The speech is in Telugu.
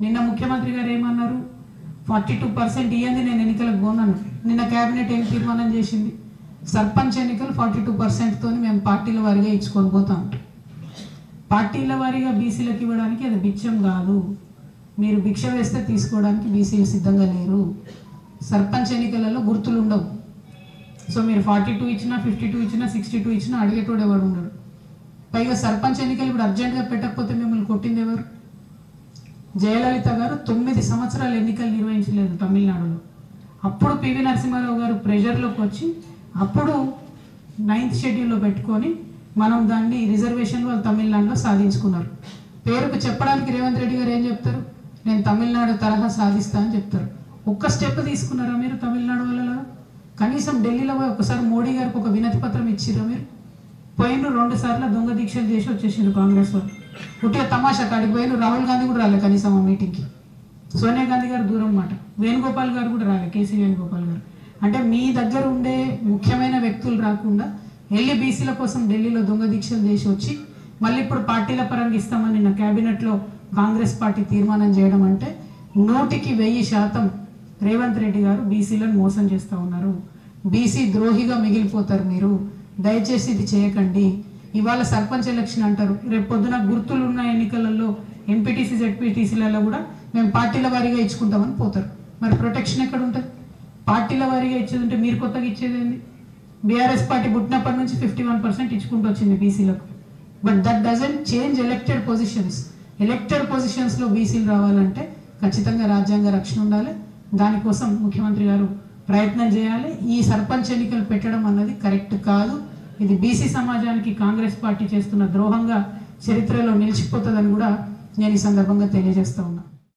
నిన్న ముఖ్యమంత్రి గారు ఏమన్నారు, 42% ఇయ్యండి నేను ఎన్నికలకు పోనను. నిన్న కేబినెట్ ఏం తీర్మానం చేసింది, సర్పంచ్ ఎన్నికలు 42%తో మేము పార్టీల వారీగా ఇచ్చుకొని పోతాం. పార్టీల వారీగా బీసీలకు ఇవ్వడానికి అది బిచ్చం కాదు. మీరు భిక్ష వేస్తే తీసుకోవడానికి బీసీలు సిద్ధంగా లేరు. సర్పంచ్ ఎన్నికలలో గుర్తులు ఉండవు. సో మీరు 42 ఇచ్చినా 52 ఇచ్చినా 62 ఇచ్చినా అడిగేటోడు ఎవడు ఉండడు. పైగా సర్పంచ్ ఎన్నికలు ఇప్పుడు అర్జెంటుగా పెట్టకపోతే మిమ్మల్ని కొట్టింది ఎవరు? జయలలిత గారు 9 సంవత్సరాలు ఎన్నికలు నిర్వహించలేదు తమిళనాడులో. అప్పుడు పివి నరసింహారావు గారు ప్రెషర్లోకి వచ్చి అప్పుడు 9th షెడ్యూల్లో పెట్టుకొని మనం దాన్ని రిజర్వేషన్ వాళ్ళు తమిళనాడులో సాధించుకున్నారు. పేరుకు చెప్పడానికి రేవంత్ రెడ్డి గారు ఏం చెప్తారు, నేను తమిళనాడు తరహా సాధిస్తా అని చెప్తారు. ఒక్క స్టెప్ తీసుకున్నారా మీరు తమిళనాడు వాళ్ళలో? కనీసం ఢిల్లీలో పోయి ఒకసారి మోడీ గారికి ఒక వినతి పత్రం ఇచ్చిర్రా మీరు? పోయిన 2 సార్లు దొంగ దీక్షలు చేసి వచ్చేసిండ్రు కాంగ్రెస్ వాళ్ళు. పుట్టిన తమాషా కాడికి పోయిన రాహుల్ గాంధీ కూడా రాలే కనీసం ఆ మీటింగ్కి. సోనియా గాంధీ గారు దూరం మాట, వేణుగోపాల్ గారు కూడా రాలే, కేసీ వేణుగోపాల్ గారు. అంటే మీ దగ్గర ఉండే ముఖ్యమైన వ్యక్తులు రాకుండా వెళ్ళి బీసీల కోసం ఢిల్లీలో దొంగ దీక్షలు చేసి వచ్చి మళ్ళీ ఇప్పుడు పార్టీల పరంగా ఇస్తామని నిన్న క్యాబినెట్లో కాంగ్రెస్ పార్టీ తీర్మానం చేయడం అంటే 100% రేవంత్ రెడ్డి గారు బీసీలను మోసం చేస్తూ ఉన్నారు. బీసీ ద్రోహిగా మిగిలిపోతారు మీరు. దయచేసి ఇది చేయకండి. ఇవాళ సర్పంచ్ ఎలక్షన్ అంటారు, రేపు పొద్దున గుర్తులు ఉన్న ఎన్నికలలో ఎంపీటీసీ జెడ్పీటీసీలలో కూడా మేము పార్టీల వారీగా ఇచ్చుకుంటామని పోతారు. మరి ప్రొటెక్షన్ ఎక్కడ ఉంటుంది? పార్టీల వారీగా ఇచ్చేది ఉంటే మీరు కొత్తగా ఇచ్చేది ఏంది? బీఆర్ఎస్ పార్టీ పుట్టినప్పటి నుంచి 51% ఇచ్చుకుంటూ వచ్చింది బీసీలకు. But that doesn't change elected positions. Elected పొజిషన్స్లో బీసీలు రావాలంటే ఖచ్చితంగా రాజ్యాంగ రక్షణ ఉండాలి. దానికోసం ముఖ్యమంత్రి గారు ప్రయత్నం చేయాలి. ఈ సర్పంచ్ ఎన్నికలు పెట్టడం అన్నది కరెక్ట్ కాదు. ఇది బీసీ సమాజానికి కాంగ్రెస్ పార్టీ చేస్తున్న ద్రోహంగా చరిత్రలో నిలిచిపోతుందని కూడా నేను ఈ సందర్భంగా తెలియజేస్తా ఉన్నా.